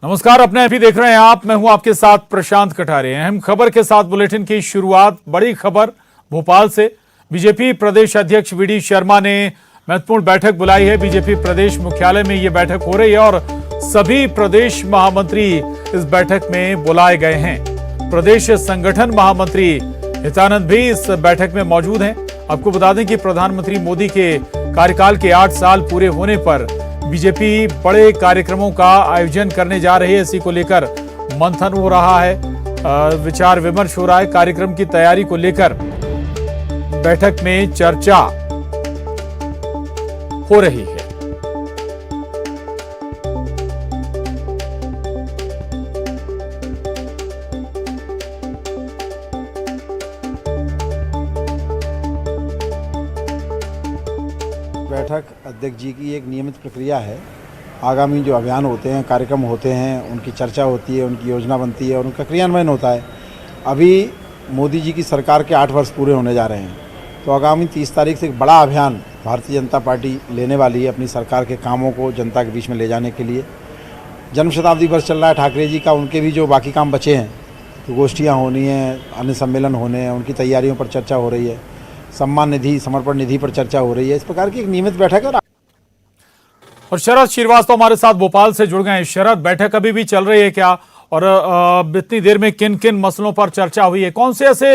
नमस्कार, अपने अभी देख रहे हैं आप। मैं हूं आपके साथ प्रशांत कटारे। अहम खबर के साथ बुलेटिन की शुरुआत। बड़ी खबर भोपाल से। बीजेपी प्रदेश अध्यक्ष वीडी शर्मा ने महत्वपूर्ण बैठक बुलाई है। बीजेपी प्रदेश मुख्यालय में यह बैठक हो रही है और सभी प्रदेश महामंत्री इस बैठक में बुलाए गए हैं। प्रदेश संगठन महामंत्री हितानंद भी इस बैठक में मौजूद हैं। आपको बता दें कि प्रधानमंत्री मोदी के कार्यकाल के 8 साल पूरे होने पर बीजेपी बड़े कार्यक्रमों का आयोजन करने जा रही है। इसी को लेकर मंथन हो रहा है, विचार विमर्श हो रहा है। कार्यक्रम की तैयारी को लेकर बैठक में चर्चा हो रही है। बैठक अध्यक्ष जी की एक नियमित प्रक्रिया है। आगामी जो अभियान होते हैं, कार्यक्रम होते हैं, उनकी चर्चा होती है, उनकी योजना बनती है और उनका क्रियान्वयन होता है। अभी मोदी जी की सरकार के 8 वर्ष पूरे होने जा रहे हैं, तो आगामी 30 तारीख से एक बड़ा अभियान भारतीय जनता पार्टी लेने वाली है अपनी सरकार के कामों को जनता के बीच में ले जाने के लिए। जन्म शताब्दी वर्ष चल रहा है ठाकरे जी का, उनके भी जो बाकी काम बचे हैं, तो गोष्ठियाँ होनी हैं, अन्य सम्मेलन होने हैं, उनकी तैयारियों पर चर्चा हो रही है। सम्मान निधि, समर्पण निधि पर चर्चा हो रही है। इस प्रकार की एक नियमित बैठक है। और शरद श्रीवास्तव हमारे साथ भोपाल से जुड़ गए हैं। शरद, बैठक अभी भी चल रही है क्या, और इतनी देर में किन किन मसलों पर चर्चा हुई है? कौन से ऐसे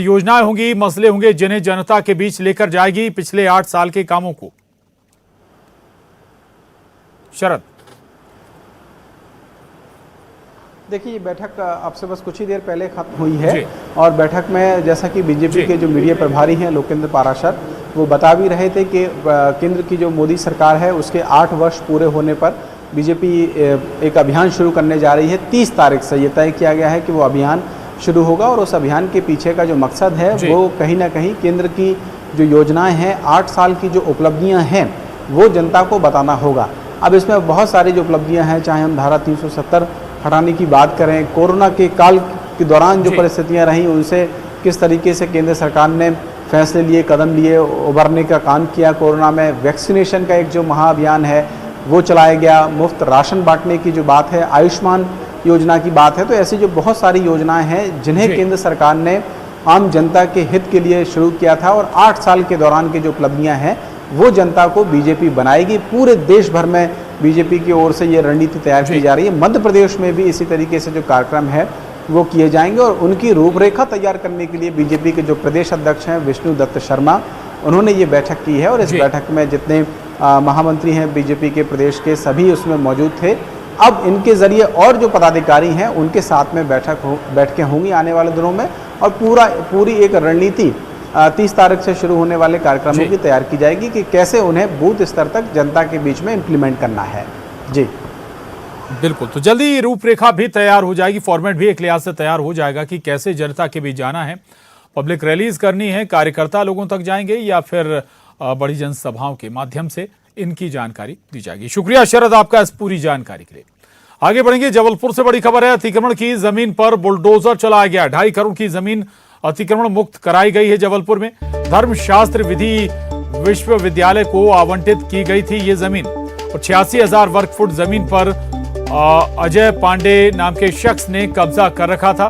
योजनाएं होंगी, मसले होंगे जिन्हें जनता के बीच लेकर जाएगी पिछले 8 साल के कामों को? शरद, देखिए, ये बैठक आपसे बस कुछ ही देर पहले खत्म हुई है और बैठक में जैसा कि बीजेपी के जो मीडिया प्रभारी हैं लोकेंद्र पाराशर, वो बता भी रहे थे कि केंद्र की जो मोदी सरकार है उसके 8 वर्ष पूरे होने पर बीजेपी एक अभियान शुरू करने जा रही है। 30 तारीख से ये तय किया गया है कि वो अभियान शुरू होगा और उस अभियान के पीछे का जो मकसद है वो कहीं ना कहीं केंद्र की जो योजनाएँ हैं, 8 साल की जो उपलब्धियाँ हैं, वो जनता को बताना होगा। अब इसमें बहुत सारी जो उपलब्धियाँ हैं, चाहे हम धारा 370 हटाने की बात करें, कोरोना के काल के दौरान जो परिस्थितियां रहीं उनसे किस तरीके से केंद्र सरकार ने फैसले लिए, कदम लिए, उभरने का काम किया। कोरोना में वैक्सीनेशन का एक जो महाअभियान है वो चलाया गया, मुफ्त राशन बांटने की जो बात है, आयुष्मान योजना की बात है। तो ऐसी जो बहुत सारी योजनाएं हैं जिन्हें केंद्र सरकार ने आम जनता के हित के लिए शुरू किया था और 8 साल के दौरान की जो उपलब्धियाँ हैं वो जनता को बीजेपी बनाएगी। पूरे देश भर में बीजेपी की ओर से ये रणनीति तैयार की जा रही है। मध्य प्रदेश में भी इसी तरीके से जो कार्यक्रम है वो किए जाएंगे और उनकी रूपरेखा तैयार करने के लिए बीजेपी के जो प्रदेश अध्यक्ष हैं विष्णु दत्त शर्मा, उन्होंने ये बैठक की है और इस बैठक में जितने महामंत्री हैं बीजेपी के प्रदेश के, सभी उसमें मौजूद थे। अब इनके जरिए और जो पदाधिकारी हैं उनके साथ में बैठकें होंगी आने वाले दिनों में और पूरी एक रणनीति 30 तारीख से शुरू होने वाले कार्यक्रमों की तैयार की जाएगी कि कैसे उन्हें बूथ स्तर तक जनता के बीच में इंप्लीमेंट करना है। जी बिल्कुल, तो जल्दी रूपरेखा भी तैयार हो जाएगी, फॉर्मेट भी एक लिहाज से तैयार हो जाएगा कि कैसे जनता के बीच जाना है, पब्लिक रैलीज करनी है, कार्यकर्ता लोगों तक जाएंगे या फिर बड़ी जनसभाओं के माध्यम से इनकी जानकारी दी जाएगी। शुक्रिया शरद आपका इस पूरी जानकारी के लिए। आगे बढ़ेंगे। जबलपुर से बड़ी खबर है। अतिक्रमण की जमीन पर बुलडोजर चलाया गया। 2.5 करोड़ की जमीन अतिक्रमण मुक्त कराई गई है। जबलपुर में धर्मशास्त्र विधि विश्वविद्यालय को आवंटित की गई थी ये जमीन और 86,000 वर्ग फुट जमीन पर अजय पांडे नाम के शख्स ने कब्जा कर रखा था।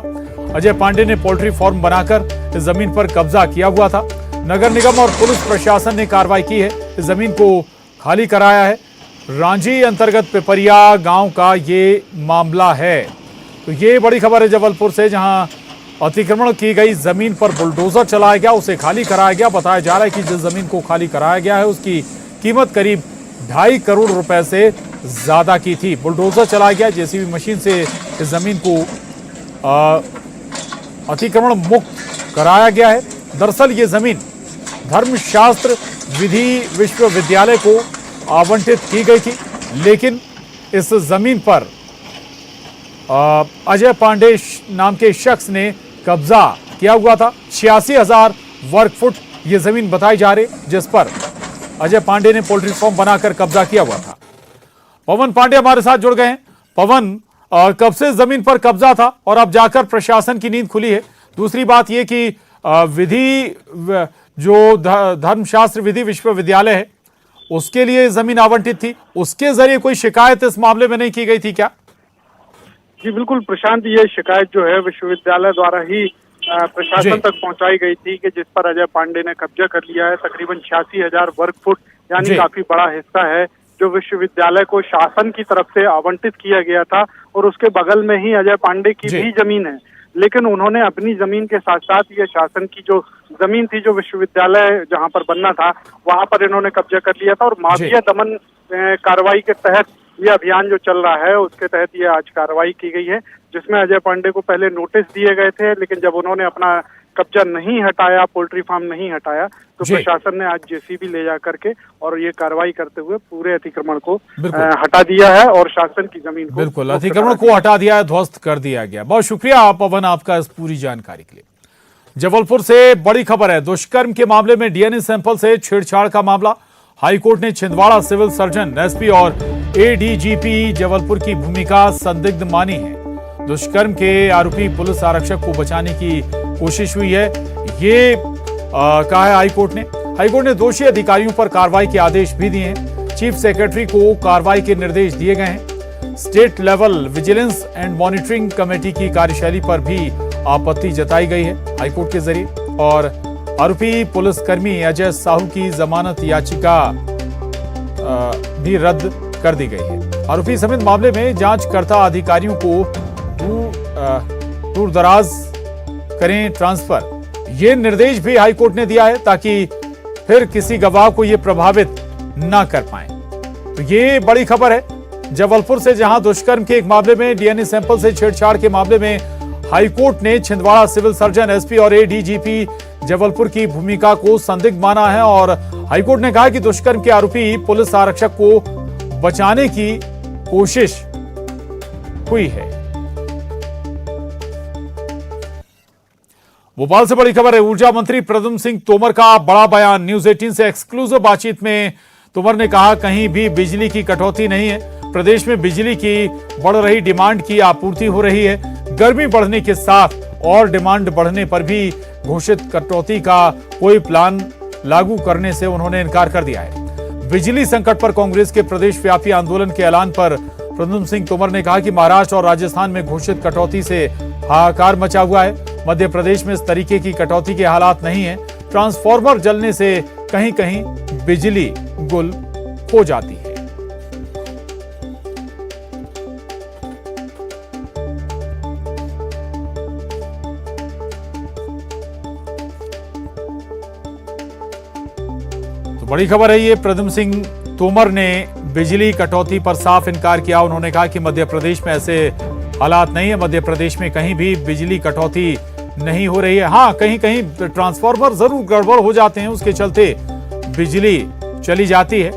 अजय पांडे ने पोल्ट्री फार्म बनाकर इस जमीन पर कब्जा किया हुआ था। नगर निगम और पुलिस प्रशासन ने कार्रवाई की है, इस जमीन को खाली कराया है। रांझी अंतर्गत पिपरिया गांव का ये मामला है। तो ये बड़ी खबर है जबलपुर से, जहां अतिक्रमण की गई जमीन पर बुलडोजर चलाया गया, उसे खाली कराया गया। बताया जा रहा है कि जिस जमीन को खाली कराया गया है उसकी कीमत करीब 2.5 करोड़ रुपए से ज्यादा की थी। बुलडोजर चलाया गया, जेसीबी मशीन से इस जमीन को अतिक्रमण मुक्त कराया गया है। दरअसल ये जमीन धर्मशास्त्र विधि विश्वविद्यालय को आवंटित की गई थी, लेकिन इस जमीन पर अजय पांडे नाम के शख्स ने कब्जा किया हुआ था। 86,000 वर्ग फुट ये जमीन बताई जा रही, जिस पर अजय पांडे ने पोल्ट्री फार्म बनाकर कब्जा किया हुआ था। पवन पांडे हमारे साथ जुड़ गए हैं। पवन, कब से जमीन पर कब्जा था और अब जाकर प्रशासन की नींद खुली है? दूसरी बात यह कि विधि जो धर्मशास्त्र विधि विश्वविद्यालय है उसके लिए जमीन आवंटित थी, उसके जरिए कोई शिकायत इस मामले में नहीं की गई थी क्या? जी बिल्कुल प्रशांत, ये शिकायत जो है विश्वविद्यालय द्वारा ही प्रशासन जी। तक पहुंचाई गई थी कि जिस पर अजय पांडे ने कब्जा कर लिया है। तकरीबन 86,000 वर्ग फुट यानी जी। काफी बड़ा हिस्सा है जो विश्वविद्यालय को शासन की तरफ से आवंटित किया गया था, और उसके बगल में ही अजय पांडे की जी। भी जमीन है। लेकिन उन्होंने अपनी जमीन के साथ साथ ये शासन की जो जमीन थी, जो विश्वविद्यालय जहां पर बनना था, वहां पर इन्होंने कब्जा कर लिया था। और माफिया दमन कार्रवाई के तहत ये अभियान जो चल रहा है, उसके तहत ये आज कार्रवाई की गई है, जिसमें अजय पांडे को पहले नोटिस दिए गए थे, लेकिन जब उन्होंने अपना कब्जा नहीं हटाया, पोल्ट्री फार्म नहीं हटाया, तो जी। प्रशासन ने आज जेसीबी ले जा करके और ये कार्रवाई करते हुए पूरे अतिक्रमण को बिल्कुल। हटा दिया है और शासन की जमीन को बिल्कुल, अतिक्रमण को हटा दिया है, ध्वस्त कर दिया गया। बहुत शुक्रिया पवन आपका इस पूरी जानकारी के लिए। जबलपुर से बड़ी खबर है, दुष्कर्म के मामले में डीएनए सैंपल से छेड़छाड़ का मामला। हाईकोर्ट ने छिंदवाड़ा सिविल सर्जन, एसपी और एडीजीपी जबलपुर की भूमिका संदिग्ध मानी है। दुष्कर्म के आरोपी पुलिस आरक्षक को बचाने की कोशिश हुई है, ये कहा है हाईकोर्ट ने। हाईकोर्ट ने दोषी अधिकारियों पर कार्रवाई के आदेश भी दिए हैं। चीफ सेक्रेटरी को कार्रवाई के निर्देश दिए गए हैं। State level vigilance and monitoring committee की कार्यशैली पर भी आपत्ति जताई गई है हाईकोर्ट के जरिए। और आरोपी पुलिसकर्मी अजय साहू की जमानत याचिका भी रद्द कर दी गई है। आरोपी समेत मामले में जांचकर्ता अधिकारियों को दूर दराज करें ट्रांसफर, ये निर्देश भी हाईकोर्ट ने दिया है ताकि फिर किसी गवाह को ये प्रभावित ना कर पाए। तो ये बड़ी खबर है जबलपुर से, जहां दुष्कर्म के एक मामले में डीएनए सैंपल से छेड़छाड़ के मामले में हाईकोर्ट ने छिंदवाड़ा सिविल सर्जन, एसपी और एडीजीपी जबलपुर की भूमिका को संदिग्ध माना है। और हाईकोर्ट ने कहा कि दुष्कर्म के आरोपी पुलिस आरक्षक को बचाने की कोशिश हुई है। भोपाल से बड़ी खबर है, ऊर्जा मंत्री प्रद्युम्न सिंह तोमर का बड़ा बयान। न्यूज 18 से एक्सक्लूसिव बातचीत में तोमर ने कहा, कहीं भी बिजली की कटौती नहीं है। प्रदेश में बिजली की बढ़ रही डिमांड की आपूर्ति हो रही है। गर्मी बढ़ने के साथ और डिमांड बढ़ने पर भी घोषित कटौती का कोई प्लान लागू करने से उन्होंने इनकार कर दिया है। बिजली संकट पर कांग्रेस के प्रदेश व्यापी आंदोलन के ऐलान पर प्रद्युम्न सिंह तोमर ने कहा कि महाराष्ट्र और राजस्थान में घोषित कटौती से हाहाकार मचा हुआ है। मध्य प्रदेश में इस तरीके की कटौती के हालात नहीं है। ट्रांसफार्मर जलने से कहीं कहीं बिजली गुल हो जाती है। तो बड़ी खबर है ये, प्रद्युम्न सिंह तोमर ने बिजली कटौती पर साफ इनकार किया। उन्होंने कहा कि मध्य प्रदेश में ऐसे हालात नहीं है, मध्य प्रदेश में कहीं भी बिजली कटौती नहीं हो रही है। हाँ, कहीं कहीं ट्रांसफार्मर जरूर गड़बड़ हो जाते हैं, उसके चलते बिजली चली जाती है।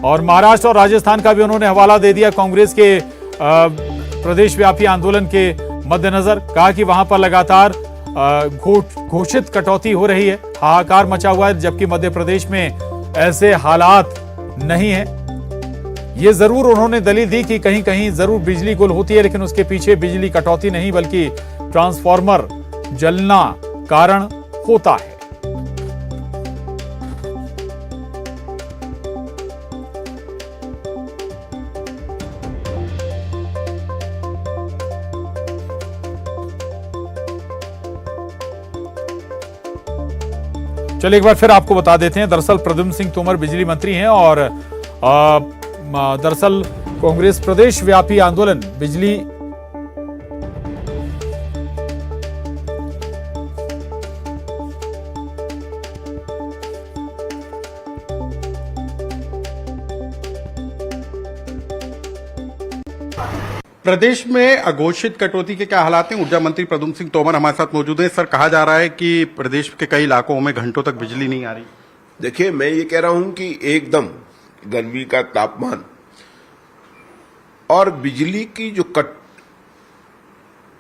और महाराष्ट्र और राजस्थान का भी उन्होंने हवाला दे दिया कांग्रेस के प्रदेश व्यापी आंदोलन के मद्देनजर। कहा कि वहां पर लगातार घोषित कटौती हो रही है, हाहाकार मचा हुआ है, जबकि मध्य प्रदेश में ऐसे हालात नहीं है। ये जरूर उन्होंने दलील दी कि कहीं कहीं जरूर बिजली गुल होती है, लेकिन उसके पीछे बिजली कटौती नहीं बल्कि ट्रांसफार्मर जलना कारण होता है। चलिए एक बार फिर आपको बता देते हैं, दरअसल प्रद्युम्न सिंह तोमर बिजली मंत्री हैं और दरअसल कांग्रेस प्रदेश व्यापी आंदोलन बिजली प्रदेश में अघोषित कटौती के क्या हालात हैं? ऊर्जा मंत्री प्रद्युम्न सिंह तोमर हमारे साथ मौजूद हैं। सर, कहा जा रहा है कि प्रदेश के कई इलाकों में घंटों तक बिजली नहीं आ रही। देखिए, मैं ये कह रहा हूं कि एकदम गर्मी का तापमान और बिजली की जो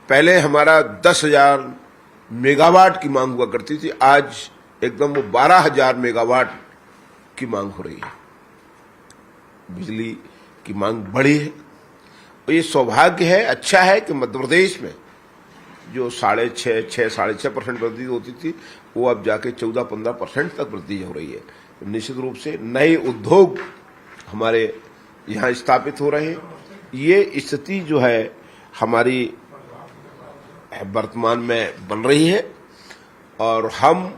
पहले हमारा 10,000 मेगावाट की मांग हुआ करती थी, आज एकदम वो 12,000 मेगावाट की मांग हो रही है। बिजली की मांग बढ़ी है। ये सौभाग्य है, अच्छा है कि मध्य प्रदेश में जो 6.5% वृद्धि होती थी, वो अब जाके 14-15% तक वृद्धि हो रही है। निश्चित रूप से नए उद्योग हमारे यहाँ स्थापित हो रहे हैं। ये स्थिति जो है हमारी वर्तमान में बन रही है और हम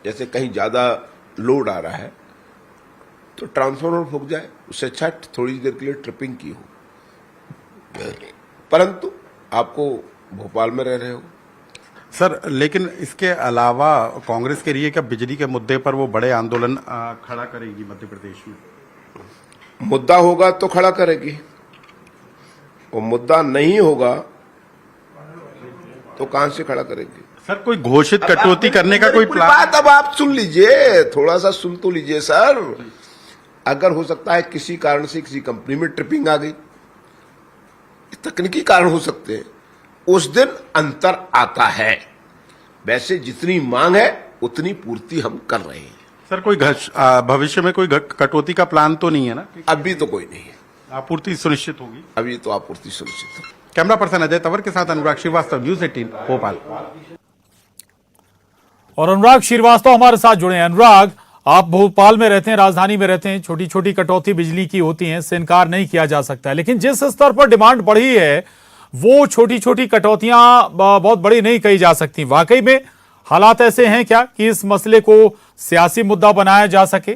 जैसे कहीं ज्यादा लोड आ रहा है तो ट्रांसफार्मर फूक जाए, उससे अच्छा थोड़ी देर के लिए ट्रिपिंग की हो। परंतु आपको भोपाल में रह रहे हो सर, लेकिन इसके अलावा कांग्रेस के लिए क्या बिजली के मुद्दे पर वो बड़े आंदोलन खड़ा करेगी मध्य प्रदेश में? मुद्दा होगा तो खड़ा करेगी, और मुद्दा नहीं होगा तो कहां से खड़ा करेगी? सर, कोई घोषित कटौती करने का कोई प्लान? बात अब आप सुन लीजिए, थोड़ा सा सुन तो लीजिए सर। अगर हो सकता है किसी कारण से किसी कंपनी में ट्रिपिंग आ गई, तकनीकी कारण हो सकते हैं, उस दिन अंतर आता है। वैसे जितनी मांग है उतनी पूर्ति हम कर रहे हैं। सर, कोई भविष्य में कोई कटौती का प्लान तो नहीं है ना? अभी तो कोई नहीं है, आपूर्ति सुनिश्चित होगी। अभी तो आपूर्ति सुनिश्चित है। कैमरा पर्सन अजय तंवर के साथ अनुराग श्रीवास्तव, न्यूज 18 भोपाल। और अनुराग श्रीवास्तव हमारे साथ जुड़े हैं। अनुराग, आप भोपाल में रहते हैं, राजधानी में रहते हैं, छोटी छोटी कटौती बिजली की होती हैं, इससे इनकार नहीं किया जा सकता है, लेकिन जिस स्तर पर डिमांड बढ़ी है वो छोटी छोटी कटौतियां बहुत बड़ी नहीं कही जा सकती। वाकई में हालात ऐसे हैं क्या कि इस मसले को सियासी मुद्दा बनाया जा सके?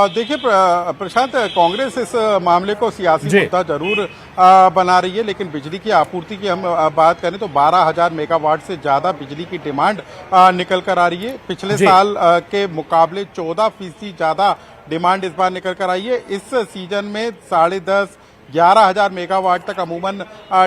देखिए प्रशांत, कांग्रेस इस मामले को सियासी मुद्दा जरूर बना रही है, लेकिन बिजली की आपूर्ति की हम बात करें तो 12,000 मेगावाट से ज्यादा बिजली की डिमांड निकल कर आ रही है। पिछले साल के मुकाबले 14% ज्यादा डिमांड इस बार निकल कर आई है। इस सीजन में 10,500-11,000 मेगावाट तक अमूमन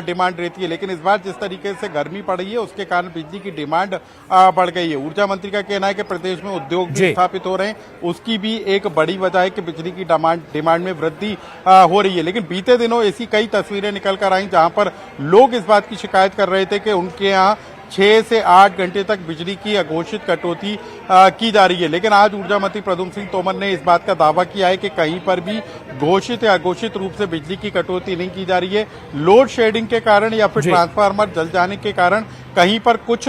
डिमांड रहती है, लेकिन इस बार जिस तरीके से गर्मी पड़ रही है उसके कारण बिजली की डिमांड बढ़ गई है। ऊर्जा मंत्री का कहना है कि प्रदेश में उद्योग भी स्थापित हो रहे हैं, उसकी भी एक बड़ी वजह है कि बिजली की डिमांड में वृद्धि हो रही है। लेकिन बीते दिनों ऐसी कई तस्वीरें निकल कर आई जहां पर लोग इस बात की शिकायत कर रहे थे कि उनके यहाँ 6 से 8 घंटे तक बिजली की अघोषित कटौती की जा रही है। लेकिन आज ऊर्जा मंत्री प्रद्युम्न सिंह तोमर ने इस बात का दावा किया है कि कहीं पर भी घोषित या अघोषित रूप से बिजली की कटौती नहीं की जा रही है। लोड शेडिंग के कारण या फिर ट्रांसफार्मर जल जाने के कारण कहीं पर कुछ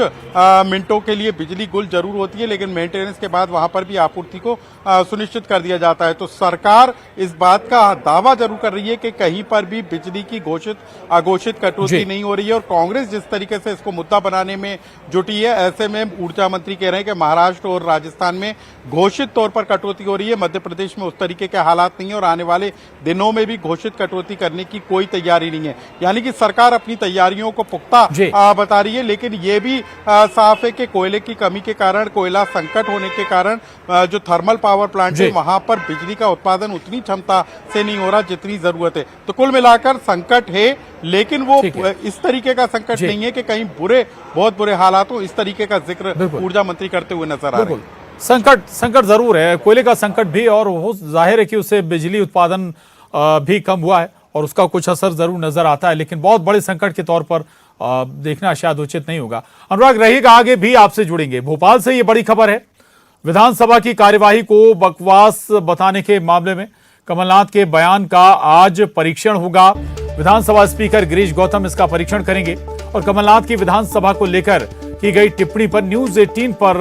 मिनटों के लिए बिजली गुल जरूर होती है, लेकिन मेंटेनेंस के बाद वहां पर भी आपूर्ति को सुनिश्चित कर दिया जाता है। तो सरकार इस बात का दावा जरूर कर रही है कि कहीं पर भी बिजली की अघोषित कटौती नहीं हो रही है। और कांग्रेस जिस तरीके से इसको मुद्दा बनाने में जुटी है, ऐसे में ऊर्जा मंत्री कह रहे हैं कि महाराष्ट्र और राजस्थान में घोषित तौर पर कटौती हो रही है, मध्य प्रदेश में उस तरीके के हालात नहीं है और आने वाले दिनों में भी घोषित कटौती करने की कोई तैयारी नहीं है। यानी कि सरकार अपनी तैयारियों को पुख्ता बता रही है, लेकिन ये भी साफ है कि कोयले की कमी के कारण, कोयला संकट होने के कारण जो थर्मल पावर प्लांट है वहां पर बिजली का उत्पादन उतनी क्षमता से नहीं हो रहा जितनी जरूरत है। तो कुल मिलाकर संकट है, लेकिन वो इस तरीके का संकट नहीं है कि कहीं बहुत बुरे हालात हो। इस तरीके का जिक्र ऊर्जा मंत्री करते हुए नजर आ रहे हैं। संकट जरूर है, कोयले का संकट भी, और वो जाहिर है कि उससे बिजली उत्पादन भी कम हुआ है और उसका कुछ असर जरूर नजर आता है, लेकिन बहुत बड़े संकट के तौर पर देखना शायद उचित नहीं होगा। अनुराग रहिएगा, आगे भी आपसे जुड़ेंगे। भोपाल से ये बड़ी खबर है, विधानसभा की कार्यवाही को बकवास बताने के मामले में कमलनाथ के बयान का आज परीक्षण होगा। विधानसभा स्पीकर गिरीश गौतम इसका परीक्षण करेंगे और कमलनाथ की विधानसभा को लेकर की गई टिप्पणी पर न्यूज 18 पर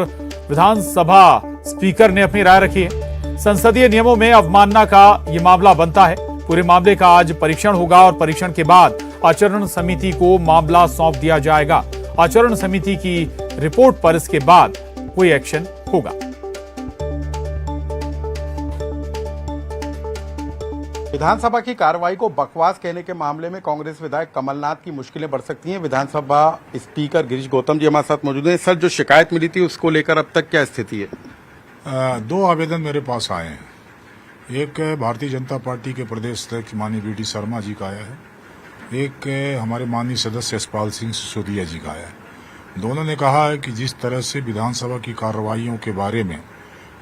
विधानसभा स्पीकर ने अपनी राय रखी है। संसदीय नियमों में अवमानना का यह मामला बनता है। पूरे मामले का आज परीक्षण होगा और परीक्षण के बाद आचरण समिति को मामला सौंप दिया जाएगा। आचरण समिति की रिपोर्ट पर इसके बाद कोई एक्शन होगा। विधानसभा की कार्रवाई को बकवास कहने के मामले में कांग्रेस विधायक कमलनाथ की मुश्किलें बढ़ सकती हैं। विधानसभा स्पीकर गिरीश गौतम जी हमारे साथ मौजूद हैं। सर, जो शिकायत मिली थी उसको लेकर अब तक क्या स्थिति है? 2 आवेदन मेरे पास आए हैं। एक भारतीय जनता पार्टी के प्रदेश अध्यक्ष माननीय वी.डी. शर्मा जी का आया है, एक हमारे माननीय सदस्य यशपाल सिंह सिसोदिया जी का आया है। दोनों ने कहा है कि जिस तरह से विधानसभा की कार्रवाइयों के बारे में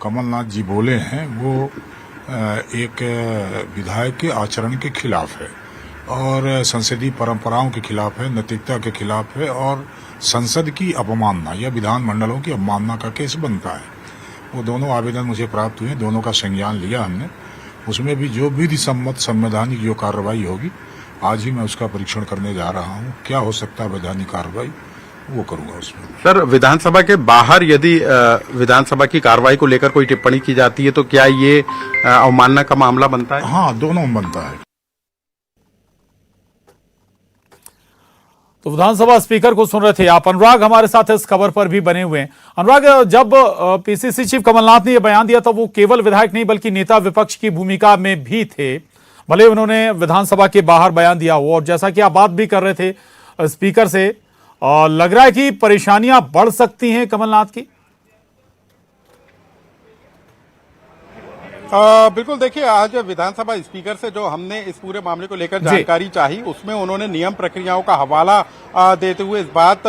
कमलनाथ जी बोले हैं वो एक विधायक के आचरण के खिलाफ है और संसदीय परंपराओं के खिलाफ है, नैतिकता के खिलाफ है और संसद की अपमानना या विधानमंडलों की अवमानना का केस बनता है। वो दोनों आवेदन मुझे प्राप्त हुए, दोनों का संज्ञान लिया हमने। उसमें भी जो विधि सम्मत संवैधानिक जो कार्रवाई होगी आज ही मैं उसका परीक्षण करने जा रहा हूँ। क्या हो सकता है वैधानिक कार्रवाई, वो करूंगा उसमें। सर, विधानसभा के बाहर यदि विधानसभा की कार्रवाई को लेकर कोई टिप्पणी की जाती है तो क्या ये अवमानना का मामला बनता है? हाँ, दोनों बनता है। तो विधानसभा स्पीकर को सुन रहे थे आप। अनुराग हमारे साथ इस खबर पर भी बने हुए हैं। अनुराग, जब पीसीसी चीफ कमलनाथ ने यह बयान दिया तो वो केवल विधायक नहीं बल्कि नेता विपक्ष की भूमिका में भी थे, भले उन्होंने विधानसभा के बाहर बयान दिया हो। और जैसा कि आप बात भी कर रहे थे स्पीकर से, लग रहा है कि परेशानियां बढ़ सकती हैं कमलनाथ की। बिल्कुल, देखिए, आज विधानसभा स्पीकर से जो हमने इस पूरे मामले को लेकर जानकारी चाही, उसमें उन्होंने नियम प्रक्रियाओं का हवाला देते हुए इस बात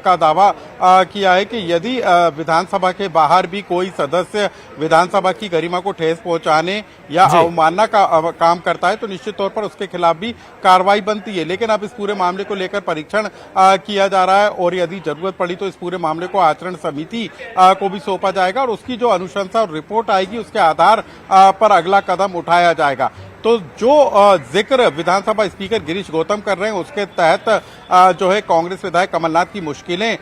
का दावा किया है कि यदि विधानसभा के बाहर भी कोई सदस्य विधानसभा की गरिमा को ठेस पहुंचाने या अवमानना का काम करता है तो निश्चित तौर पर उसके खिलाफ भी कार्रवाई बनती है। लेकिन अब इस पूरे मामले को लेकर परीक्षण किया जा रहा है और यदि जरूरत पड़ी तो इस पूरे मामले को आचरण समिति को भी सौंपा जाएगा और उसकी जो अनुशंसा और रिपोर्ट आएगी उसके आधार पर अगला कदम उठाया जाएगा। तो जो जिक्र विधानसभा स्पीकर गिरीश गौतम कर रहे हैं उसके तहत जो है कांग्रेस विधायक कमलनाथ की मुश्किलें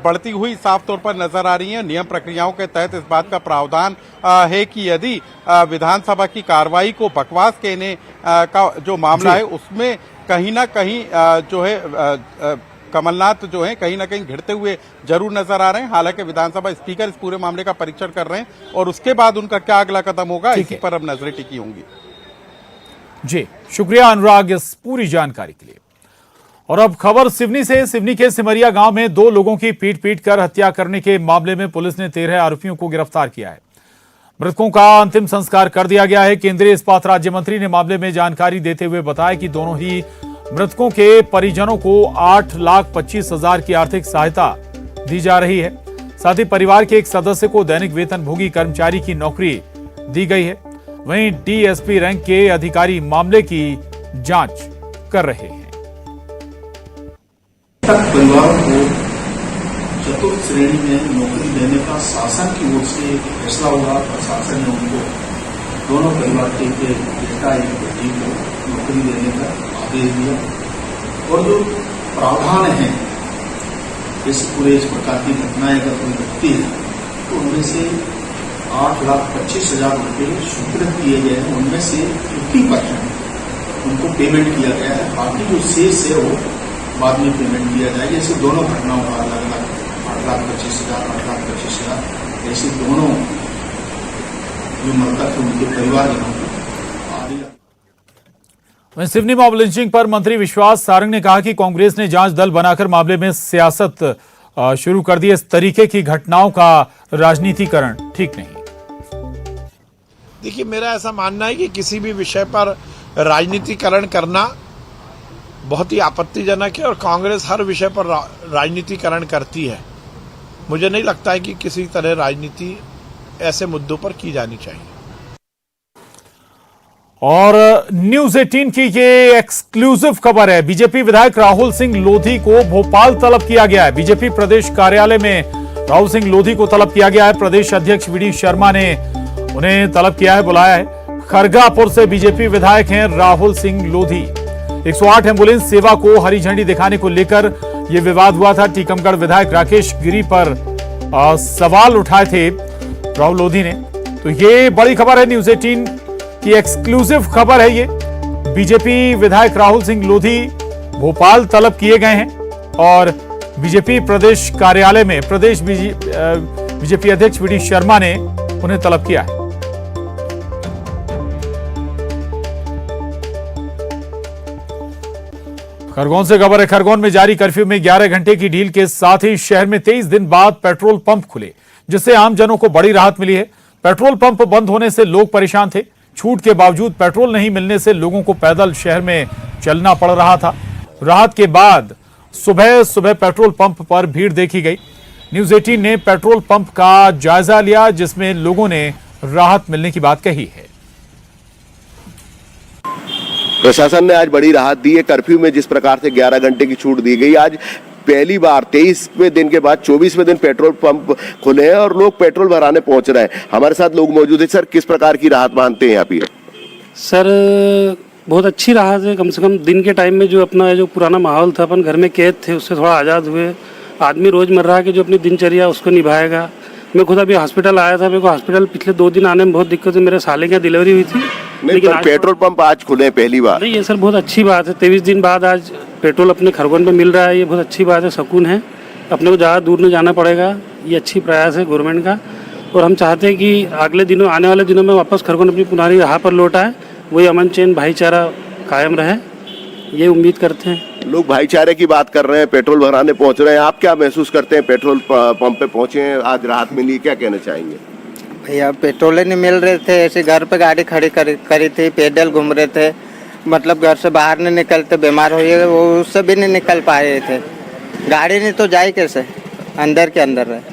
बढ़ती हुई साफ तौर पर नजर आ रही हैं। नियम प्रक्रियाओं के तहत इस बात का प्रावधान है कि यदि विधानसभा की कार्रवाई को बकवास कहने का जो मामला है उसमें कहीं ना कहीं जो है कमलनाथ जो है कहीं ना कहीं घिरते हुए जरूर नजर आ रहे हैं। हालांकि विधानसभा स्पीकर इस पूरे मामले का परीक्षण कर रहे हैं और उसके बाद उनका क्या अगला कदम होगा इसी पर अब नजरें टिकी होंगी। जी, शुक्रिया अनुराग इस पूरी जानकारी के लिए। और अब खबर सिवनी से। सिवनी के सिमरिया गांव में 2 लोगों की पीट कर हत्या करने के मामले में पुलिस ने 13 आरोपियों को गिरफ्तार किया है। मृतकों का अंतिम संस्कार कर दिया गया है। केंद्रीय इस्पात राज्य मंत्री ने मामले में जानकारी देते हुए बताया कि दोनों ही मृतकों के परिजनों को 8,25,000 की आर्थिक सहायता दी जा रही है। साथ ही परिवार के एक सदस्य को दैनिक वेतनभोगी कर्मचारी की नौकरी दी गई है। वहीं डीएसपी रैंक के अधिकारी मामले की जांच कर रहे हैं। परिवारों को चतुर्थ श्रेणी में नौकरी देने का शासन की ओर से फैसला हुआ। प्रशासन ने उनको दोनों परिवार के एक बेटा एक बेटी को नौकरी देने का आदेश दिया और जो प्रावधान है जैसे पूरे इस प्रकार की घटनाएं अगर कोई घटती है तो उनमें से 8,25,000 रुपये स्वीकृत किए गए हैं। उनमें से 50% उनको पेमेंट किया गया है। बाकी जो शेष है वो बाद में पेमेंट किया जाएगा। ऐसे दोनों घटनाओं का अलग अलग 8,25,000 8,25,000 ऐसे दोनों जो मृतक उनके परिवारजनों को आदि। वहीं सिवनी मॉब लिंचिंग पर मंत्री विश्वास सारंग ने कहा कि कांग्रेस ने जांच दल बनाकर मामले में सियासत शुरू कर दी। इस तरीके की घटनाओं का राजनीतिकरण ठीक नहीं। देखिए, मेरा ऐसा मानना है कि किसी भी विषय पर राजनीतिकरण करना बहुत ही आपत्तिजनक है और कांग्रेस हर विषय पर राजनीतिकरण करती है। मुझे नहीं लगता है कि किसी तरह राजनीति ऐसे मुद्दों पर की जानी चाहिए। और न्यूज 18 की ये एक्सक्लूसिव खबर है। बीजेपी विधायक राहुल सिंह लोधी को भोपाल तलब किया गया है। बीजेपी प्रदेश कार्यालय में राहुल सिंह लोधी को तलब किया गया है। प्रदेश अध्यक्ष वी डी शर्मा ने उन्हें तलब किया है, बुलाया है। खरगापुर से बीजेपी विधायक हैं राहुल सिंह लोधी। 108 एम्बुलेंस सेवा को हरी झंडी दिखाने को लेकर यह विवाद हुआ था। टीकमगढ़ विधायक राकेश गिरी पर सवाल उठाए थे राहुल लोधी ने। तो ये बड़ी खबर है, न्यूज 18 की एक्सक्लूसिव खबर है ये। बीजेपी विधायक राहुल सिंह लोधी भोपाल तलब किए गए हैं और बीजेपी प्रदेश कार्यालय में प्रदेश बीजेपी अध्यक्ष वी डी शर्मा ने उन्हें तलब किया है। खरगोन से खबर है। खरगोन में जारी कर्फ्यू में 11 घंटे की ढील के साथ ही शहर में 23 दिन बाद पेट्रोल पंप खुले, जिससे आम जनों को बड़ी राहत मिली है। पेट्रोल पंप बंद होने से लोग परेशान थे। छूट के बावजूद पेट्रोल नहीं मिलने से लोगों को पैदल शहर में चलना पड़ रहा था। राहत के बाद सुबह सुबह पेट्रोल पंप पर भीड़ देखी गई। न्यूज 18 ने पेट्रोल पंप का जायजा लिया, जिसमें लोगों ने राहत मिलने की बात कही है। प्रशासन ने आज बड़ी राहत दी है। कर्फ्यू में जिस प्रकार से 11 घंटे की छूट दी गई, आज पहली बार 23वें दिन के बाद 24वें दिन पेट्रोल पंप खुले हैं और लोग पेट्रोल भराने पहुंच रहे हैं। हमारे साथ लोग मौजूद हैं। सर, किस प्रकार की राहत मानते हैं आप ये? सर, बहुत अच्छी राहत है। कम से कम दिन के टाइम में जो अपना जो पुराना माहौल था, अपन घर में कैद थे, उससे थोड़ा आज़ाद हुए। आदमी रोजमर्रा की जो अपनी दिनचर्या उसको निभाएगा। मैं खुद अभी हॉस्पिटल आया था, मेरे को हॉस्पिटल पिछले 2 दिन आने में बहुत दिक्कत है। मेरे साले की डिलीवरी हुई थी, लेकिन पेट्रोल पंप आज खुले पहली बार। नहीं, ये सर बहुत अच्छी बात है। 23 दिन बाद आज पेट्रोल अपने खरगोन पे मिल रहा है, ये बहुत अच्छी बात है, सुकून है। अपने को ज़्यादा दूर नहीं जाना पड़ेगा, ये अच्छी प्रयास है गवर्नमेंट का। और हम चाहते हैं कि अगले दिनों, आने वाले दिनों में वापस खरगोन अपनी पुरानी राह पर लौट आए, वही अमन चैन भाईचारा कायम रहे, ये उम्मीद करते हैं। लोग भाईचारे की बात कर रहे हैं, पेट्रोल भराने पहुंच रहे हैं, आप क्या महसूस करते हैं? पेट्रोल पंप पे पहुंचे हैं, आज राहत मिली, क्या कहना चाहेंगे? भैया पेट्रोल ही नहीं मिल रहे थे, ऐसे घर पे गाड़ी खड़ी करी थी, पैदल घूम रहे थे, मतलब घर से बाहर नहीं निकलते, बीमार हुए वो उससे भी नहीं निकल पाए थे। गाड़ी नहीं तो जाए कैसे, अंदर के अंदर रहे।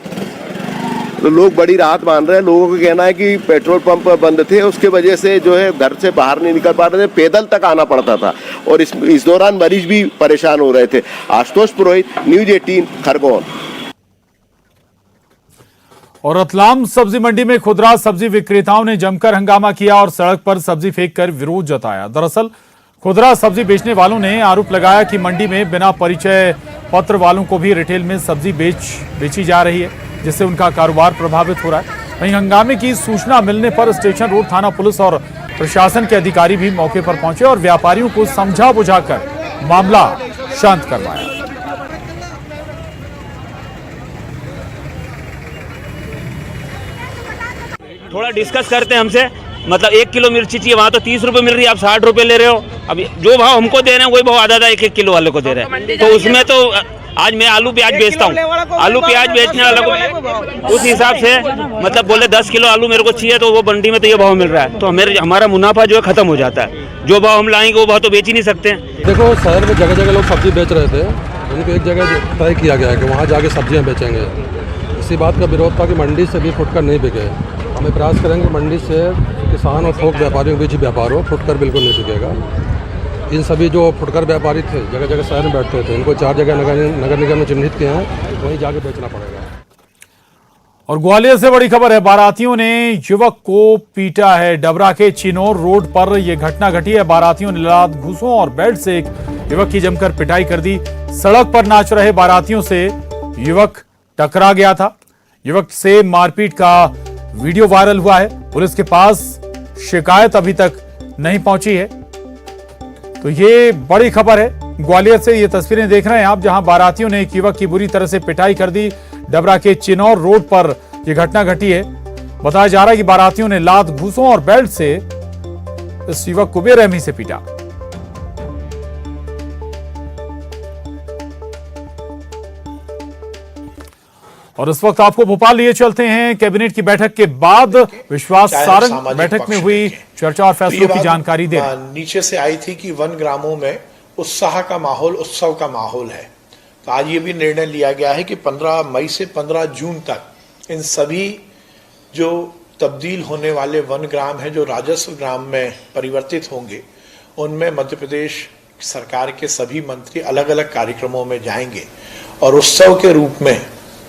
तो लोग बड़ी राहत मान रहे हैं। लोगों का कहना है कि पेट्रोल पंप बंद थे, उसके वजह से जो है घर से बाहर नहीं निकल पा रहे थे, पैदल तक आना पड़ता था, और इस दौरान मरीज भी परेशान हो रहे थे। आशुतोष पुरोहित, न्यूज 18 खरगोन। और रतलाम सब्जी मंडी में खुदरा सब्जी विक्रेताओं ने जमकर हंगामा किया और सड़क पर सब्जी फेंककर विरोध जताया। दरअसल खुदरा सब्जी बेचने वालों ने आरोप लगाया कि मंडी में बिना परिचय पत्र वालों को भी रिटेल में सब्जी बेची जा रही है, जिससे उनका कारोबार प्रभावित हो रहा है। वहीं हंगामे की सूचना मिलने पर स्टेशन रोड थाना पुलिस और प्रशासन के अधिकारी भी मौके पर पहुंचे और व्यापारियों को समझा बुझाकर मामला शांत करवाया। थोड़ा डिस्कस करते हैं हमसे, मतलब 1 किलो मिर्ची चाहिए, वहाँ तो 30 रुपए मिल रही है, आप 60 रुपए ले रहे हो। अब जो भाव हमको दे रहे हैं वही भाव आधा 1-1 किलो वाले को दे रहे हैं। तो उसमें तो आज मैं आलू प्याज बेचता हूँ, आलू प्याज बेचने वाला को उस हिसाब से मतलब बोले 10 किलो आलू मेरे को चाहिए, तो वो मंडी में तो ये भाव मिल रहा है, तो हमारा मुनाफा जो है खत्म हो जाता है। जो भाव हम लाएंगे वो भाव तो बेच ही नहीं सकते हैं। देखो शहर में जगह जगह लोग सब्जी बेच रहे थे, उनको एक जगह तय किया गया है कि वहाँ जाके सब्जियाँ बेचेंगे। इसी बात का विरोध था कि मंडी से भी फुटकर नहीं बिके। हमें प्रयास करेंगे मंडी से किसान और थोक व्यापारियों के बीच व्यापार हो, फुटकर बिल्कुल नहीं बिकेगा। इन सभी जो फुटकर व्यापारी थे जगह जगह शहर में बैठते थे, इनको 4 जगह नगर निगम में चिन्हित किए हैं, वहीं जाके बेचना पड़ेगा। और ग्वालियर से बड़ी खबर है, बारातियों ने युवक को पीटा है। डबरा के चिनौर रोड पर यह घटना घटी है। बारातियों ने लात घूंसों और बेल्ट से एक युवक की जमकर पिटाई कर दी। सड़क पर नाच रहे बारातियों से युवक टकरा गया था। युवक से मारपीट का वीडियो वायरल हुआ है। पुलिस के पास शिकायत अभी तक नहीं पहुंची है। तो ये बड़ी खबर है। ग्वालियर से ये तस्वीरें देख रहे हैं आप, जहां बारातियों ने एक युवक की बुरी तरह से पिटाई कर दी। डबरा के चिनौर रोड पर यह घटना घटी है। बताया जा रहा है कि बारातियों ने लात घूंसों और बेल्ट से इस युवक को बेरहमी से पीटा। और इस वक्त आपको भोपाल लिए चलते हैं। कैबिनेट की बैठक के बाद विश्वास सारंग बैठक में हुई चर्चा और फैसलों की जानकारी दे। नीचे से आई थी कि वन ग्रामों में उत्साह का माहौल, उत्सव का माहौल है। तो आज ये भी निर्णय लिया गया है कि 15 मई से 15 जून तक इन सभी जो तब्दील होने वाले वन ग्राम हैं, जो राजस्व ग्राम में परिवर्तित होंगे, उनमें मध्य प्रदेश सरकार के सभी मंत्री अलग अलग कार्यक्रमों में जाएंगे और उत्सव के रूप में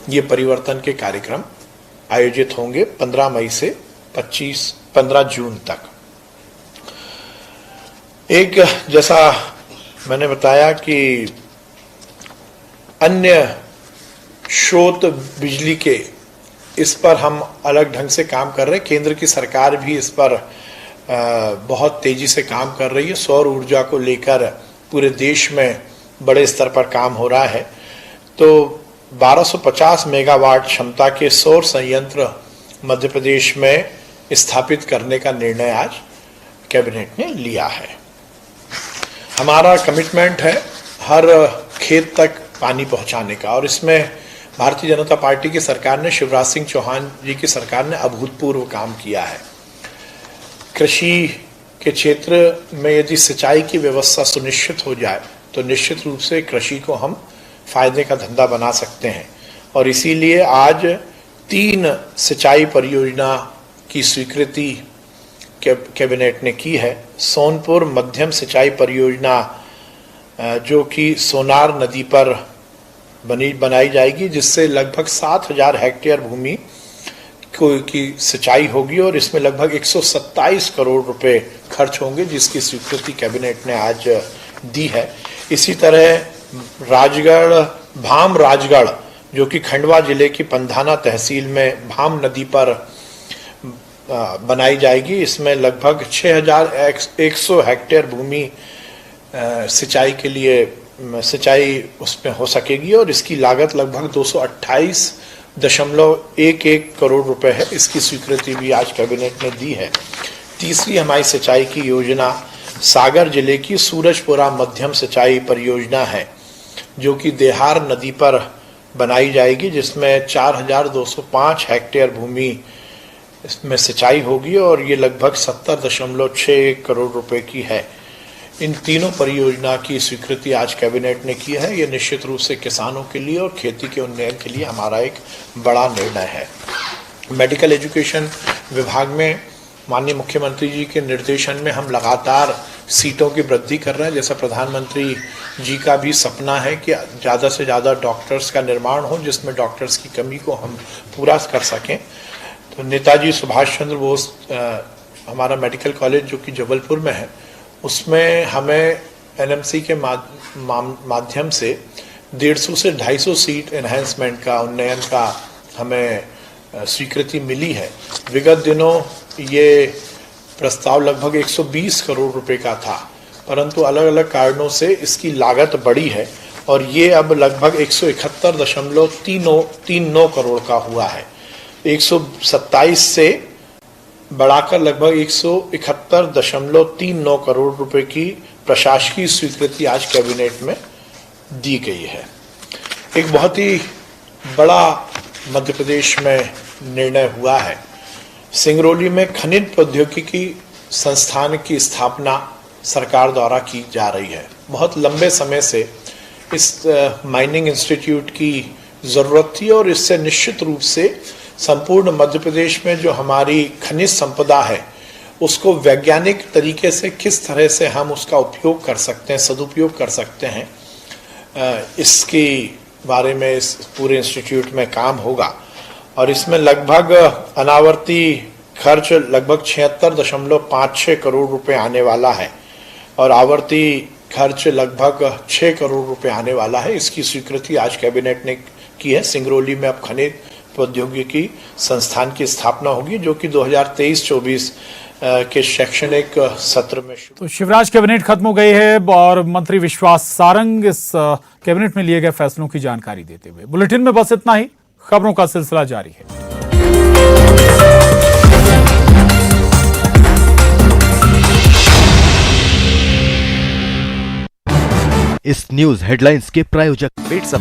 ये परिवर्तन के कार्यक्रम आयोजित होंगे 15 मई से 15 जून तक। एक जैसा मैंने बताया कि अन्य स्रोत बिजली के, इस पर हम अलग ढंग से काम कर रहे हैं। केंद्र की सरकार भी इस पर बहुत तेजी से काम कर रही है। सौर ऊर्जा को लेकर पूरे देश में बड़े स्तर पर काम हो रहा है। तो 1250 मेगावाट क्षमता के सौर संयंत्र मध्य प्रदेश में स्थापित करने का निर्णय आज कैबिनेट ने लिया है। हमारा कमिटमेंट है हर खेत तक पानी पहुंचाने का, और इसमें भारतीय जनता पार्टी की सरकार ने, शिवराज सिंह चौहान जी की सरकार ने अभूतपूर्व काम किया है। कृषि के क्षेत्र में यदि सिंचाई की व्यवस्था सुनिश्चित हो जाए तो निश्चित रूप से कृषि को हम फायदे का धंधा बना सकते हैं, और इसीलिए आज 3 सिंचाई परियोजना की स्वीकृति कैबिनेट ने की है। सोनपुर मध्यम सिंचाई परियोजना जो कि सोनार नदी पर बनाई जाएगी, जिससे लगभग 7000 हेक्टेयर भूमि की सिंचाई होगी और इसमें लगभग 127 करोड़ रुपए खर्च होंगे, जिसकी स्वीकृति कैबिनेट ने आज दी है। इसी तरह राजगढ़, भाम राजगढ़ जो कि खंडवा जिले की पंधाना तहसील में भाम नदी पर बनाई जाएगी। इसमें लगभग 6100 हेक्टेयर भूमि सिंचाई के लिए सिंचाई उसमें हो सकेगी और इसकी लागत लगभग 228.11 करोड़ रुपए है। इसकी स्वीकृति भी आज कैबिनेट ने दी है। तीसरी हमारी सिंचाई की योजना सागर जिले की सूरजपुरा मध्यम सिंचाई परियोजना है, जो कि देहार नदी पर बनाई जाएगी, जिसमें 4205 हेक्टेयर भूमि इसमें सिंचाई होगी और ये लगभग 70.6 करोड़ रुपए की है। इन तीनों परियोजना की स्वीकृति आज कैबिनेट ने की है। ये निश्चित रूप से किसानों के लिए और खेती के उन्नयन के लिए हमारा एक बड़ा निर्णय है। मेडिकल एजुकेशन विभाग में माननीय मुख्यमंत्री जी के निर्देशन में हम लगातार सीटों की वृद्धि कर रहे हैं। जैसा प्रधानमंत्री जी का भी सपना है कि ज़्यादा से ज़्यादा डॉक्टर्स का निर्माण हो, जिसमें डॉक्टर्स की कमी को हम पूरा कर सकें। तो नेताजी सुभाष चंद्र बोस हमारा मेडिकल कॉलेज जो कि जबलपुर में है, उसमें हमें एनएमसी के माध्यम से 150 से 250 सीट एनहेंसमेंट का उन्नयन का हमें स्वीकृति मिली है। विगत दिनों ये प्रस्ताव लगभग 120 करोड़ रुपए का था, परंतु अलग अलग कारणों से इसकी लागत बढ़ी है और ये अब लगभग 171.39 करोड़ का हुआ है। 127 से बढ़ाकर लगभग 171.39 करोड़ रुपए की प्रशासकीय स्वीकृति आज कैबिनेट में दी गई है। एक बहुत ही बड़ा मध्य प्रदेश में निर्णय हुआ है। सिंगरौली में खनिज प्रौद्योगिकी संस्थान की स्थापना सरकार द्वारा की जा रही है। बहुत लंबे समय से इस माइनिंग इंस्टीट्यूट की ज़रूरत थी और इससे निश्चित रूप से संपूर्ण मध्य प्रदेश में जो हमारी खनिज संपदा है उसको वैज्ञानिक तरीके से किस तरह से हम उसका उपयोग कर सकते हैं, सदुपयोग कर सकते हैं, इसके बारे में इस पूरे इंस्टीट्यूट में काम होगा। और इसमें लगभग अनावर्ती खर्च लगभग 76.56 करोड़ रुपए आने वाला है और आवर्ती खर्च लगभग 6 करोड़ रुपए आने वाला है। इसकी स्वीकृति आज कैबिनेट ने की है। सिंगरौली में अब खनिज प्रौद्योगिकी संस्थान की स्थापना होगी, जो कि 2023-24 के शैक्षणिक सत्र में। तो शिवराज कैबिनेट खत्म हो गई है और मंत्री विश्वास सारंग इस कैबिनेट में लिए गए फैसलों की जानकारी देते हुए। बुलेटिन में बस इतना ही। खबरों का सिलसिला जारी है। इस न्यूज हेडलाइंस के प्रायोजक पेट सफा